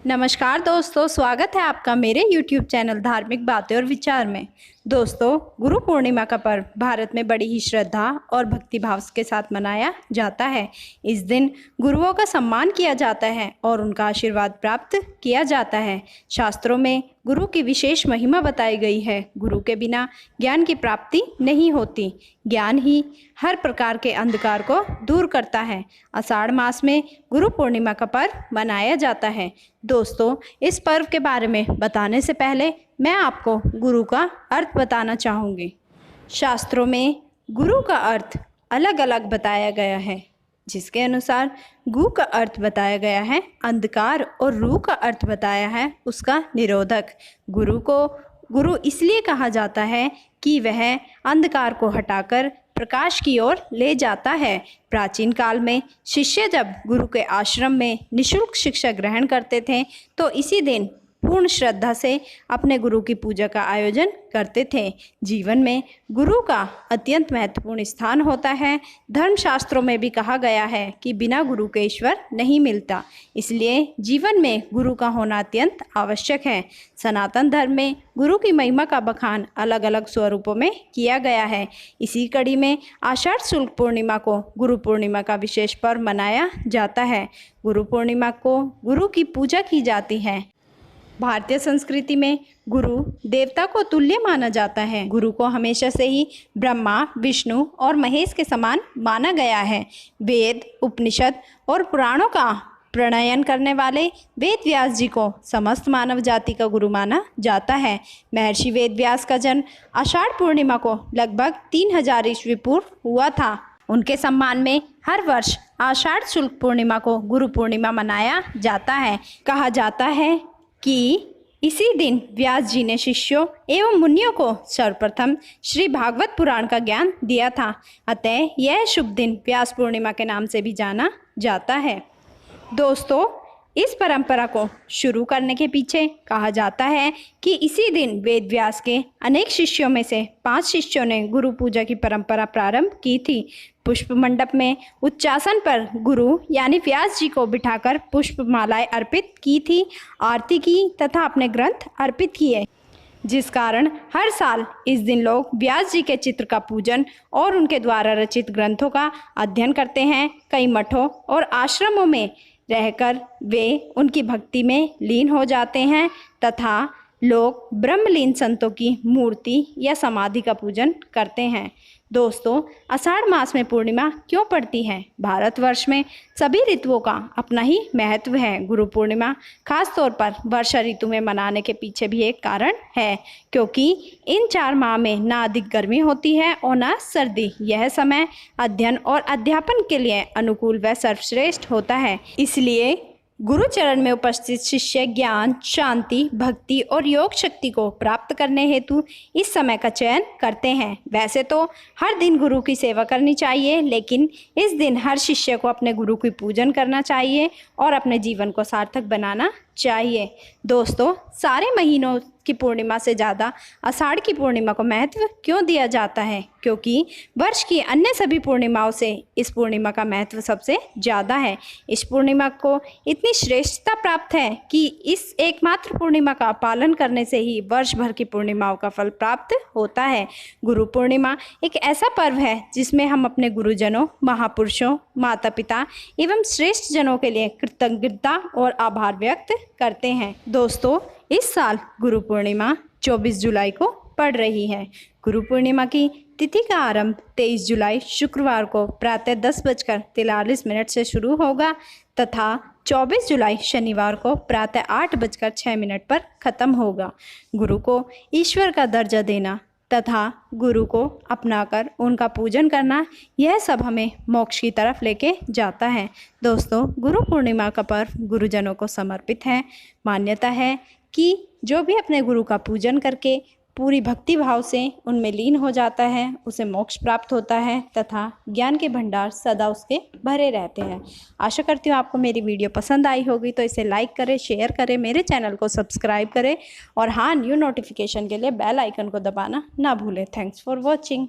नमस्कार दोस्तों, स्वागत है आपका मेरे YouTube चैनल धार्मिक बातें और विचार में। दोस्तों, गुरु पूर्णिमा का पर्व भारत में बड़ी ही श्रद्धा और भक्ति भाव के साथ मनाया जाता है। इस दिन गुरुओं का सम्मान किया जाता है और उनका आशीर्वाद प्राप्त किया जाता है। शास्त्रों में गुरु की विशेष महिमा बताई गई है। गुरु के बिना ज्ञान की प्राप्ति नहीं होती। ज्ञान ही हर प्रकार के अंधकार को दूर करता है। आषाढ़ मास में गुरु पूर्णिमा का पर्व मनाया जाता है। दोस्तों, इस पर्व के बारे में बताने से पहले मैं आपको गुरु का अर्थ बताना चाहूँगी। शास्त्रों में गुरु का अर्थ अलग अलग बताया गया है, जिसके अनुसार गु का अर्थ बताया गया है अंधकार और रू का अर्थ बताया है उसका निरोधक। गुरु को गुरु इसलिए कहा जाता है कि वह अंधकार को हटाकर प्रकाश की ओर ले जाता है। प्राचीन काल में शिष्य जब गुरु के आश्रम में निःशुल्क शिक्षा ग्रहण करते थे तो इसी दिन पूर्ण श्रद्धा से अपने गुरु की पूजा का आयोजन करते थे। जीवन में गुरु का अत्यंत महत्वपूर्ण स्थान होता है। धर्मशास्त्रों में भी कहा गया है कि बिना गुरु के ईश्वर नहीं मिलता, इसलिए जीवन में गुरु का होना अत्यंत आवश्यक है। सनातन धर्म में गुरु की महिमा का बखान अलग अलग स्वरूपों में किया गया है। इसी कड़ी में आषाढ़ शुक्ल पूर्णिमा को गुरु पूर्णिमा का विशेष पर्व मनाया जाता है। गुरु पूर्णिमा को गुरु की पूजा की जाती है। भारतीय संस्कृति में गुरु देवता को तुल्य माना जाता है। गुरु को हमेशा से ही ब्रह्मा, विष्णु और महेश के समान माना गया है। वेद, उपनिषद और पुराणों का प्रणयन करने वाले वेद व्यास जी को समस्त मानव जाति का गुरु माना जाता है। महर्षि वेद व्यास का जन्म आषाढ़ पूर्णिमा को लगभग 3000 ईस्वी पूर्व हुआ था। उनके सम्मान में हर वर्ष आषाढ़ शुक्ल पूर्णिमा को गुरु पूर्णिमा मनाया जाता है। कहा जाता है कि इसी दिन व्यास जी ने शिष्यों एवं मुनियों को सर्वप्रथम श्री भागवत पुराण का ज्ञान दिया था। अतः यह शुभ दिन व्यास पूर्णिमा के नाम से भी जाना जाता है। दोस्तों, इस परंपरा को शुरू करने के पीछे कहा जाता है कि इसी दिन वेद व्यास के अनेक शिष्यों में से 5 शिष्यों ने गुरु पूजा की परंपरा प्रारंभ की थी। पुष्प मंडप में उच्चासन पर गुरु यानी व्यास जी को बिठाकर पुष्प मालाएं अर्पित की थी, आरती की तथा अपने ग्रंथ अर्पित किए, जिस कारण हर साल इस दिन लोग व्यास जी के चित्र का पूजन और उनके द्वारा रचित ग्रंथों का अध्ययन करते हैं। कई मठों और आश्रमों में रहकर वे उनकी भक्ति में लीन हो जाते हैं तथा लोग ब्रह्मलीन संतों की मूर्ति या समाधि का पूजन करते हैं। दोस्तों, आषाढ़ मास में पूर्णिमा क्यों पड़ती है? भारतवर्ष में सभी ऋतुओं का अपना ही महत्व है। गुरु पूर्णिमा खास तौर पर वर्षा ऋतु में मनाने के पीछे भी एक कारण है, क्योंकि इन 4 माह में ना अधिक गर्मी होती है और ना सर्दी। यह समय अध्ययन और अध्यापन के लिए अनुकूल व सर्वश्रेष्ठ होता है। इसलिए गुरु चरण में उपस्थित शिष्य ज्ञान, शांति, भक्ति और योग शक्ति को प्राप्त करने हेतु इस समय का चयन करते हैं। वैसे तो हर दिन गुरु की सेवा करनी चाहिए, लेकिन इस दिन हर शिष्य को अपने गुरु की पूजन करना चाहिए और अपने जीवन को सार्थक बनाना चाहिए। दोस्तों, सारे महीनों की पूर्णिमा से ज़्यादा आषाढ़ की पूर्णिमा को महत्व क्यों दिया जाता है? क्योंकि वर्ष की अन्य सभी पूर्णिमाओं से इस पूर्णिमा का महत्व सबसे ज़्यादा है। इस पूर्णिमा को इतनी श्रेष्ठता प्राप्त है कि इस एकमात्र पूर्णिमा का पालन करने से ही वर्ष भर की पूर्णिमाओं का फल प्राप्त होता है। गुरु पूर्णिमा एक ऐसा पर्व है जिसमें हम अपने गुरुजनों, महापुरुषों, माता पिता एवं श्रेष्ठ जनों के लिए कृतज्ञता और आभार व्यक्त करते हैं। दोस्तों, इस साल गुरु पूर्णिमा 24 जुलाई को पड़ रही है। गुरु पूर्णिमा की तिथि का आरंभ 23 जुलाई शुक्रवार को प्रातः 10:43 से शुरू होगा तथा 24 जुलाई शनिवार को प्रातः 8:06 पर खत्म होगा। गुरु को ईश्वर का दर्जा देना तथा गुरु को अपनाकर उनका पूजन करना, यह सब हमें मोक्ष की तरफ लेके जाता है। दोस्तों, गुरु पूर्णिमा का पर्व गुरुजनों को समर्पित है। मान्यता है कि जो भी अपने गुरु का पूजन करके पूरी भक्ति भाव से उनमें लीन हो जाता है, उसे मोक्ष प्राप्त होता है तथा ज्ञान के भंडार सदा उसके भरे रहते हैं। आशा करती हूँ आपको मेरी वीडियो पसंद आई होगी, तो इसे लाइक करें, शेयर करें, मेरे चैनल को सब्सक्राइब करें और हाँ, न्यू नोटिफिकेशन के लिए बेल आइकन को दबाना ना भूलें। Thanks for watching.